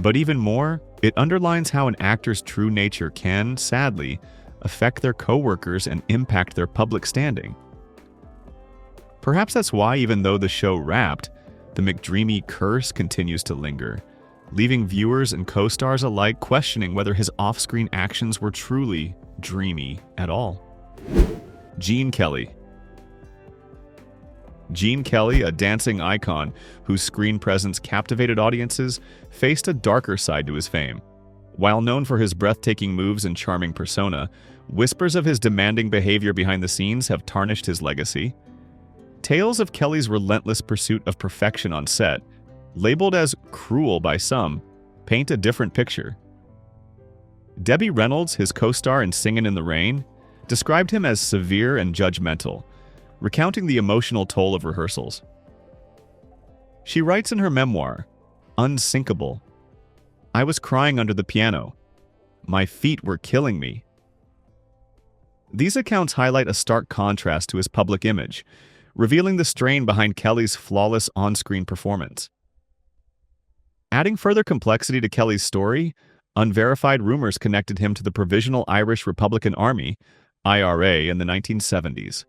but even more, it underlines how an actor's true nature can, sadly, affect their co-workers and impact their public standing. Perhaps that's why, even though the show wrapped, the McDreamy curse continues to linger, leaving viewers and co-stars alike questioning whether his off-screen actions were truly dreamy at all. Gene Kelly. Gene Kelly, a dancing icon whose screen presence captivated audiences, faced a darker side to his fame. While known for his breathtaking moves and charming persona, whispers of his demanding behavior behind the scenes have tarnished his legacy. Tales of Kelly's relentless pursuit of perfection on set, labeled as cruel by some, paint a different picture. Debbie Reynolds, his co-star in Singin' in the Rain, described him as severe and judgmental, recounting the emotional toll of rehearsals. She writes in her memoir, "Unsinkable. I was crying under the piano. My feet were killing me." These accounts highlight a stark contrast to his public image, revealing the strain behind Kelly's flawless on-screen performance. Adding further complexity to Kelly's story, unverified rumors connected him to the Provisional Irish Republican Army, IRA, in the 1970s.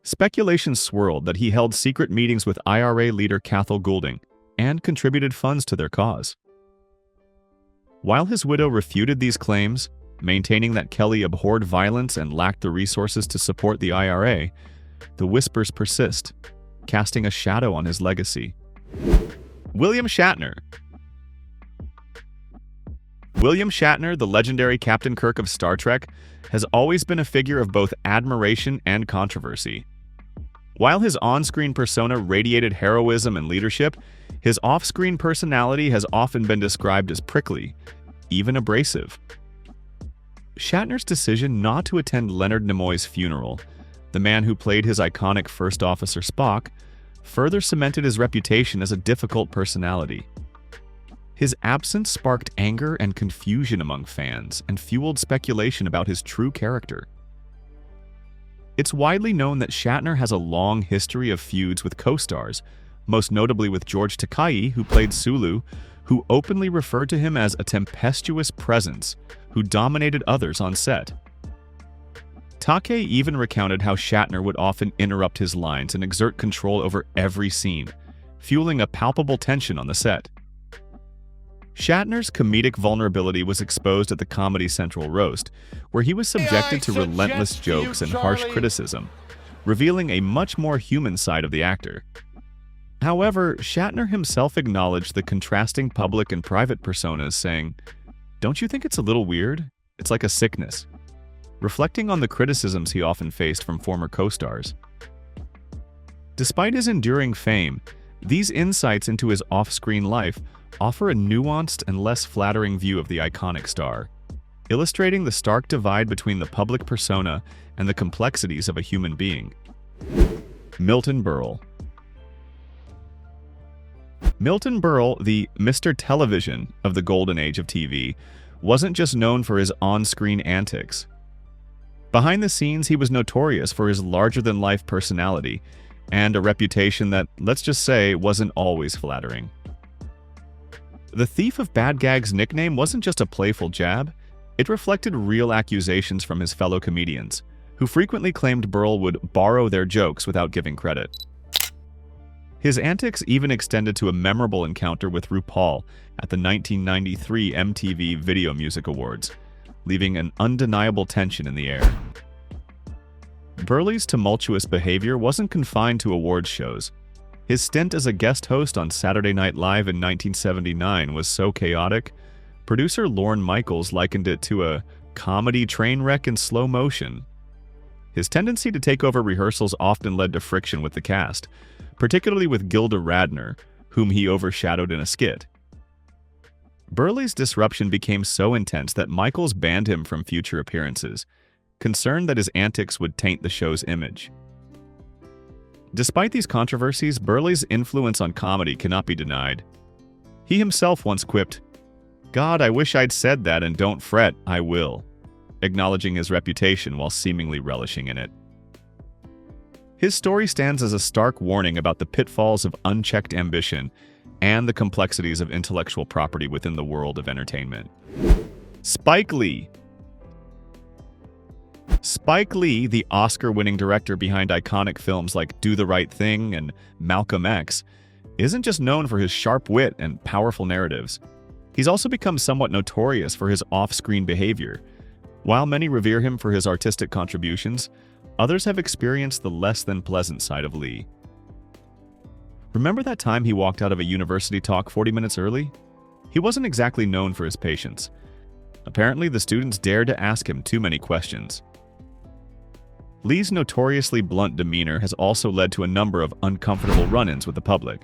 Speculation swirled that he held secret meetings with IRA leader Cathal Goulding and contributed funds to their cause. While his widow refuted these claims, maintaining that Kelly abhorred violence and lacked the resources to support the IRA, the whispers persist, casting a shadow on his legacy. William Shatner. William Shatner, the legendary Captain Kirk of Star Trek, has always been a figure of both admiration and controversy. While his on-screen persona radiated heroism and leadership, his off-screen personality has often been described as prickly, even abrasive. Shatner's decision not to attend Leonard Nimoy's funeral, the man who played his iconic First Officer Spock, further cemented his reputation as a difficult personality. His absence sparked anger and confusion among fans and fueled speculation about his true character. It's widely known that Shatner has a long history of feuds with co-stars, most notably with George Takei, who played Sulu, who openly referred to him as a tempestuous presence who dominated others on set. Takei even recounted how Shatner would often interrupt his lines and exert control over every scene, fueling a palpable tension on the set. Shatner's comedic vulnerability was exposed at the Comedy Central roast, where he was subjected to relentless jokes and harsh criticism, revealing a much more human side of the actor. However, Shatner himself acknowledged the contrasting public and private personas, saying, "Don't you think it's a little weird? It's like a sickness," reflecting on the criticisms he often faced from former co-stars. Despite his enduring fame, these insights into his off-screen life offer a nuanced and less flattering view of the iconic star, illustrating the stark divide between the public persona and the complexities of a human being. Milton Berle. Milton Berle, the Mr. Television of the golden age of TV, wasn't just known for his on-screen antics. Behind the scenes, he was notorious for his larger-than-life personality and a reputation that, let's just say, wasn't always flattering. The Thief of Bad Gags nickname wasn't just a playful jab, it reflected real accusations from his fellow comedians, who frequently claimed Berle would borrow their jokes without giving credit. His antics even extended to a memorable encounter with RuPaul at the 1993 MTV Video Music Awards, leaving an undeniable tension in the air. Berle's tumultuous behavior wasn't confined to awards shows. His stint as a guest host on Saturday Night Live in 1979 was so chaotic, producer Lorne Michaels likened it to a comedy train wreck in slow motion. His tendency to take over rehearsals often led to friction with the cast, particularly with Gilda Radner, whom he overshadowed in a skit. Berle's disruption became so intense that Michaels banned him from future appearances, concerned that his antics would taint the show's image. Despite these controversies, Berle's influence on comedy cannot be denied. He himself once quipped, "God, I wish I'd said that, and don't fret, I will," acknowledging his reputation while seemingly relishing in it. His story stands as a stark warning about the pitfalls of unchecked ambition and the complexities of intellectual property within the world of entertainment. Spike Lee. Spike Lee, the Oscar-winning director behind iconic films like Do the Right Thing and Malcolm X, isn't just known for his sharp wit and powerful narratives. He's also become somewhat notorious for his off-screen behavior. While many revere him for his artistic contributions, others have experienced the less than pleasant side of Lee. Remember that time he walked out of a university talk 40 minutes early? He wasn't exactly known for his patience. Apparently, the students dared to ask him too many questions. Lee's notoriously blunt demeanor has also led to a number of uncomfortable run-ins with the public.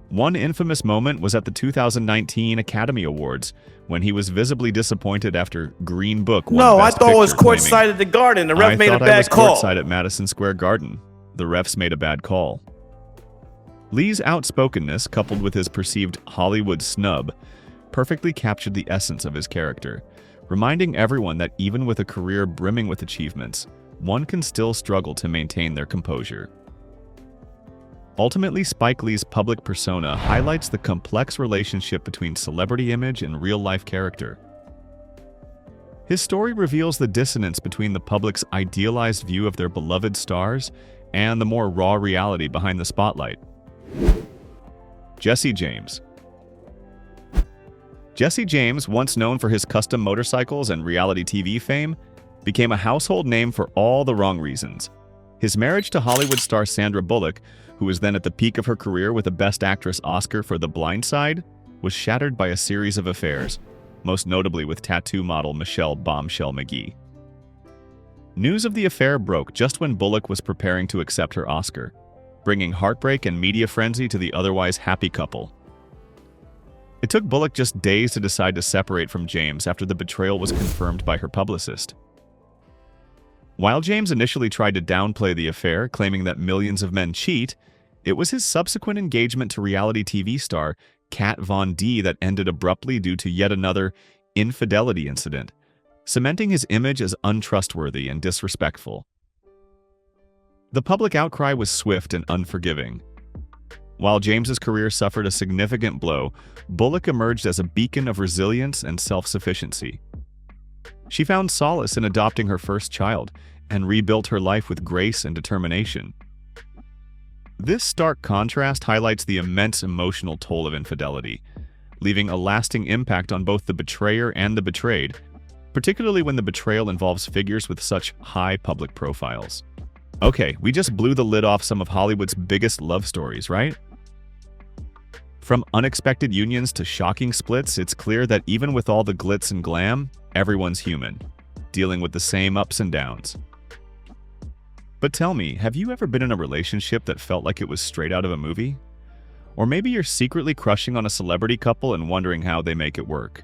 One infamous moment was at the 2019 Academy Awards, when he was visibly disappointed after Green Book won No, I Best thought it was Picture, courtside at the Garden. The ref I made a thought I bad was call. courtside at Madison Square Garden. The refs made a bad call. Lee's outspokenness, coupled with his perceived Hollywood snub, perfectly captured the essence of his character, reminding everyone that even with a career brimming with achievements, one can still struggle to maintain their composure. Ultimately, Spike Lee's public persona highlights the complex relationship between celebrity image and real-life character. His story reveals the dissonance between the public's idealized view of their beloved stars and the more raw reality behind the spotlight. Jesse James. Jesse James, once known for his custom motorcycles and reality TV fame, became a household name for all the wrong reasons. His marriage to Hollywood star Sandra Bullock, who was then at the peak of her career with a Best Actress Oscar for The Blind Side, was shattered by a series of affairs, most notably with tattoo model Michelle "Bombshell" McGee. News of the affair broke just when Bullock was preparing to accept her Oscar, bringing heartbreak and media frenzy to the otherwise happy couple. It took Bullock just days to decide to separate from James after the betrayal was confirmed by her publicist. While James initially tried to downplay the affair, claiming that millions of men cheat, it was his subsequent engagement to reality TV star Kat Von D that ended abruptly due to yet another infidelity incident, cementing his image as untrustworthy and disrespectful. The public outcry was swift and unforgiving. While James's career suffered a significant blow, Bullock emerged as a beacon of resilience and self-sufficiency. She found solace in adopting her first child and rebuilt her life with grace and determination. This stark contrast highlights the immense emotional toll of infidelity, leaving a lasting impact on both the betrayer and the betrayed, particularly when the betrayal involves figures with such high public profiles. Okay, we just blew the lid off some of Hollywood's biggest love stories, right? From unexpected unions to shocking splits, it's clear that even with all the glitz and glam, everyone's human, dealing with the same ups and downs. But tell me, have you ever been in a relationship that felt like it was straight out of a movie? Or maybe you're secretly crushing on a celebrity couple and wondering how they make it work.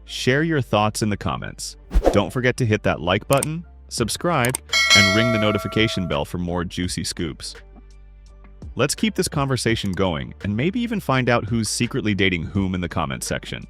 Share your thoughts in the comments. Don't forget to hit that like button, subscribe, and ring the notification bell for more juicy scoops. Let's keep this conversation going and maybe even find out who's secretly dating whom in the comments section.